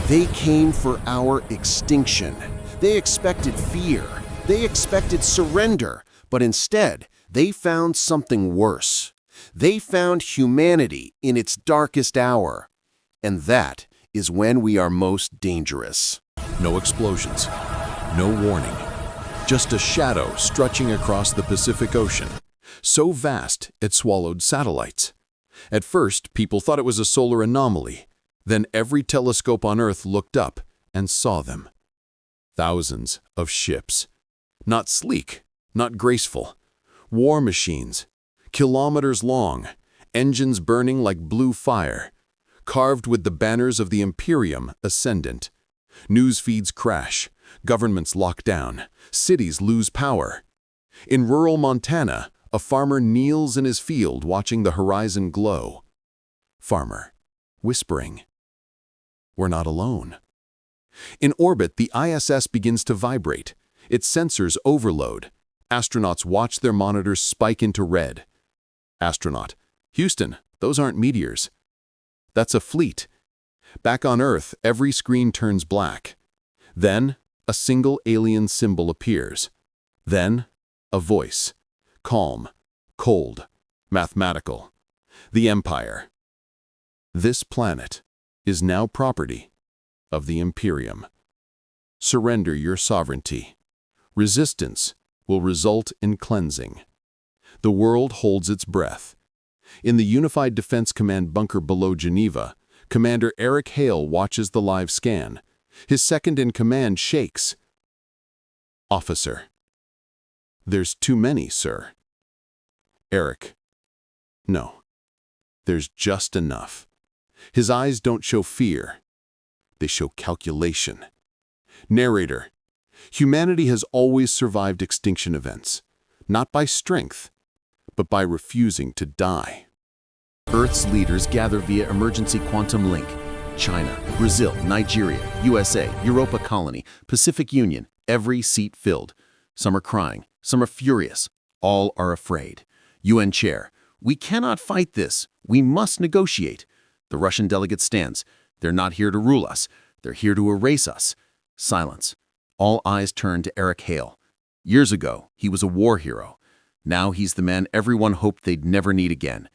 They came for our extinction. They expected fear. They expected surrender. But instead, they found something worse. They found humanity in its darkest hour. And that is when we are most dangerous. No explosions, no warning. Just a shadow stretching across the Pacific Ocean, so vast it swallowed satellites. At first, people thought it was a solar anomaly. Then every telescope on Earth looked up and saw them. Thousands of ships. Not sleek, not graceful. War machines, kilometers long, engines burning like blue fire, carved with the banners of the Imperium ascendant. News feeds crash, governments lock down, cities lose power. In rural Montana, a farmer kneels in his field watching the horizon glow. Farmer, whispering, "We're not alone." In orbit, the ISS begins to vibrate. Its sensors overload. Astronauts watch their monitors spike into red. Astronaut, "Houston, those aren't meteors. That's a fleet." Back on Earth, every screen turns black. Then, a single alien symbol appears. Then, a voice. Calm, cold, mathematical. The Empire. This planet is now property of the Imperium. Surrender your sovereignty. Resistance will result in cleansing. The world holds its breath. In the Unified Defense Command bunker below Geneva, Commander Eric Hale watches the live scan. His second-in-command shakes. "Officer." "There's too many, sir." Eric. "No. There's just enough." His eyes don't show fear. They show calculation. Narrator. Humanity has always survived extinction events, not by strength, but by refusing to die. Earth's leaders gather via emergency quantum link. China, Brazil, Nigeria, USA, Europa Colony, Pacific Union, every seat filled. Some are crying, some are furious, all are afraid. UN chair, "We cannot fight this. We must negotiate." The Russian delegate stands. "They're not here to rule us. They're here to erase us." Silence. All eyes turn to Eric Hale. Years ago, he was a war hero. Now he's the man everyone hoped they'd never need again.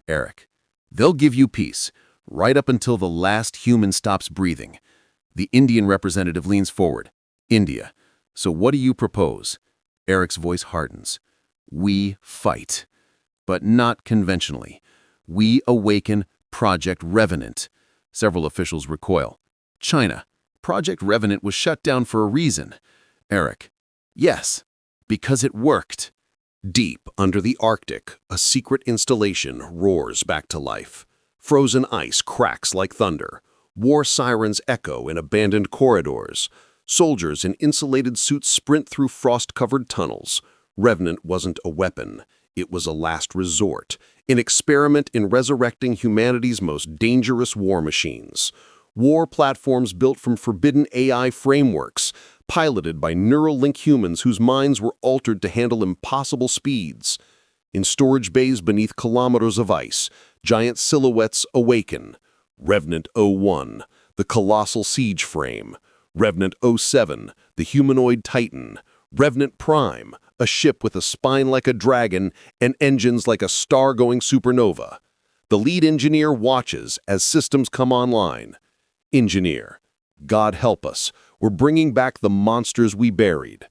Eric. "They'll give you peace, right up until the last human stops breathing." The Indian representative leans forward. "India. So what do you propose?" Eric's voice hardens. "We fight. But not conventionally. We awaken Project Revenant." Several officials recoil. China. "Project Revenant was shut down for a reason." Eric. "Yes, because it worked." Deep under the Arctic, a secret installation roars back to life. Frozen ice cracks like thunder. War sirens echo in abandoned corridors. Soldiers in insulated suits sprint through frost-covered tunnels. Revenant wasn't a weapon. It was a last resort, an experiment in resurrecting humanity's most dangerous war machines. War platforms built from forbidden AI frameworks, piloted by neural link humans whose minds were altered to handle impossible speeds. In storage bays beneath kilometers of ice, giant silhouettes awaken. Revenant 01, the colossal siege frame. Revenant 07, the humanoid titan. Revenant Prime, a ship with a spine like a dragon and engines like a star-going supernova. The lead engineer watches as systems come online. Engineer, "God help us, we're bringing back the monsters we buried."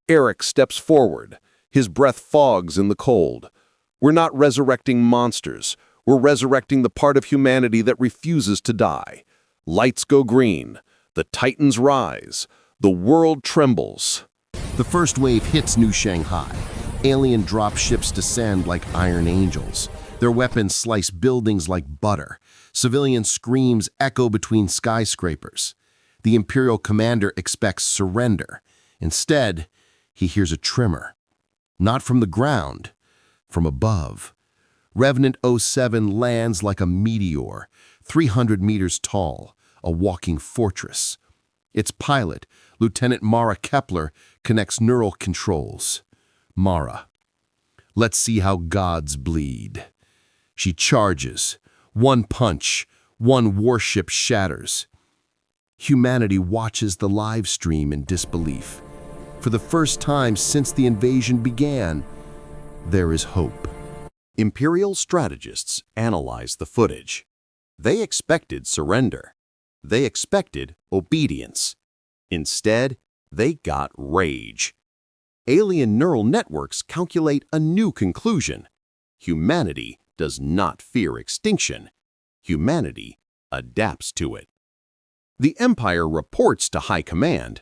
Eric steps forward. His breath fogs in the cold. "We're not resurrecting monsters. We're resurrecting the part of humanity that refuses to die." Lights go green. The titans rise. The world trembles. The first wave hits New Shanghai. Alien dropships descend like iron angels. Their weapons slice buildings like butter. Civilian screams echo between skyscrapers. The Imperial commander expects surrender. Instead, he hears a tremor. Not from the ground, from above. Revenant 07 lands like a meteor, 300 meters tall, a walking fortress. Its pilot, Lieutenant Mara Kepler, connects neural controls. Mara. Let's see how gods bleed. She charges. One punch, one warship shatters. Humanity watches the live stream in disbelief. For the first time since the invasion began, there is hope. Imperial strategists analyzed the footage. They expected surrender. They expected obedience. Instead, they got rage. Alien neural networks calculate a new conclusion. Humanity does not fear extinction. Humanity adapts to it. The Empire reports to High Command.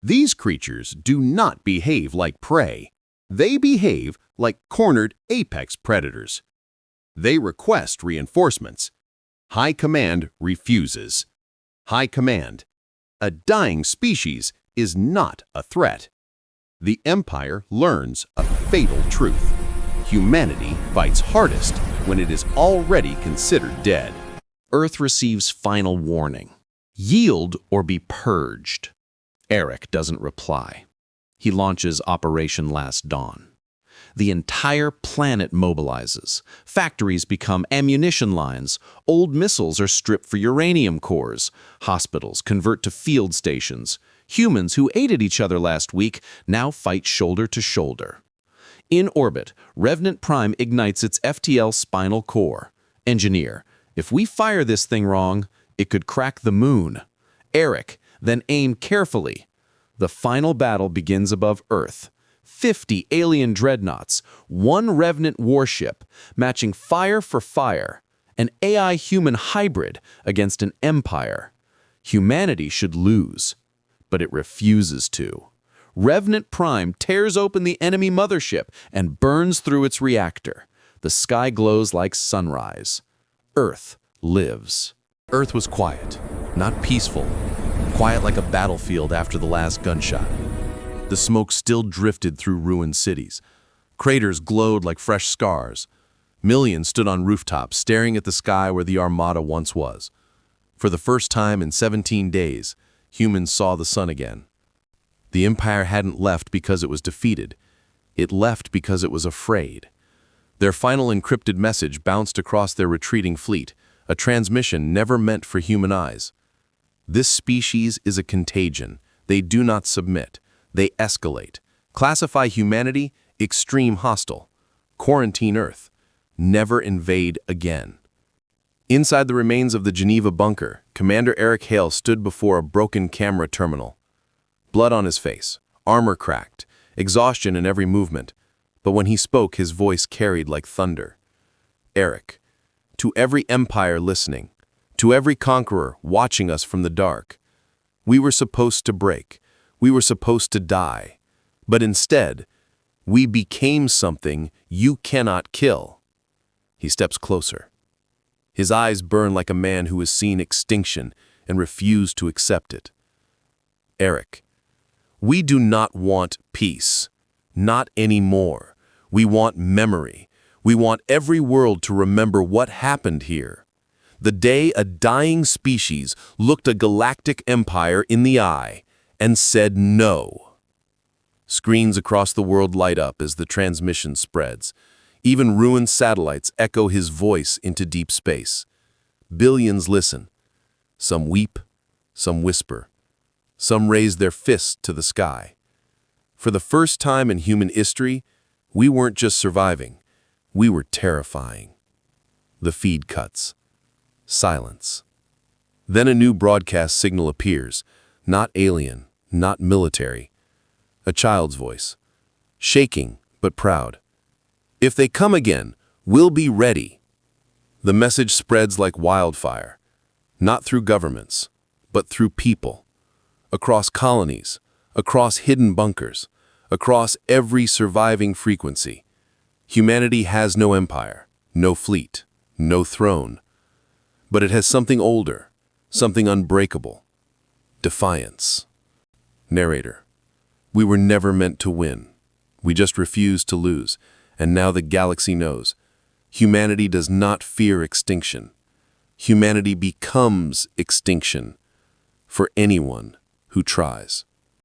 These creatures do not behave like prey. They behave like cornered apex predators. They request reinforcements. High Command refuses. High Command: a dying species is not a threat. The Empire learns a fatal truth. Humanity fights hardest when it is already considered dead. Earth receives final warning. Yield or be purged. Eric doesn't reply. He launches Operation Last Dawn. The entire planet mobilizes. Factories become ammunition lines. Old missiles are stripped for uranium cores. Hospitals convert to field stations. Humans who aided each other last week now fight shoulder to shoulder. In orbit, Revenant Prime ignites its FTL spinal core. Engineer: if we fire this thing wrong, it could crack the moon. Eric: then aim carefully. The final battle begins above Earth. 50 alien dreadnoughts, 1 Revenant warship, matching fire for fire. An AI-human hybrid against an empire. Humanity should lose, but it refuses to. Revenant Prime tears open the enemy mothership and burns through its reactor. The sky glows like sunrise. Earth lives. Earth was quiet, not peaceful. Quiet like a battlefield after the last gunshot. The smoke still drifted through ruined cities. Craters glowed like fresh scars. Millions stood on rooftops, staring at the sky where the Armada once was. For the first time in 17 days, humans saw the sun again. The Empire hadn't left because it was defeated. It left because it was afraid. Their final encrypted message bounced across their retreating fleet, a transmission never meant for human eyes. This species is a contagion. They do not submit. They escalate. Classify humanity, extreme hostile. Quarantine Earth. Never invade again. Inside the remains of the Geneva bunker, Commander Eric Hale stood before a broken camera terminal. Blood on his face, armor cracked, exhaustion in every movement. But when he spoke, his voice carried like thunder. Eric, to every empire listening, to every conqueror watching us from the dark, we were supposed to break. We were supposed to die. But instead, we became something you cannot kill. He steps closer. His eyes burn like a man who has seen extinction and refused to accept it. Eric, we do not want peace. Not anymore. We want memory. We want every world to remember what happened here. The day a dying species looked a galactic empire in the eye and said no. Screens across the world light up as the transmission spreads. Even ruined satellites echo his voice into deep space. Billions listen. Some weep, some whisper. Some raise their fists to the sky. For the first time in human history, we weren't just surviving. We were terrifying. The feed cuts. Silence. Then a new broadcast signal appears. Not alien, not military. A child's voice. Shaking, but proud. If they come again, we'll be ready. The message spreads like wildfire. Not through governments, but through people. Across colonies, across hidden bunkers, across every surviving frequency. Humanity has no empire, no fleet, no throne. But it has something older, something unbreakable. Defiance. Narrator. We were never meant to win. We just refused to lose, and now the galaxy knows. Humanity does not fear extinction. Humanity becomes extinction for anyone who tries.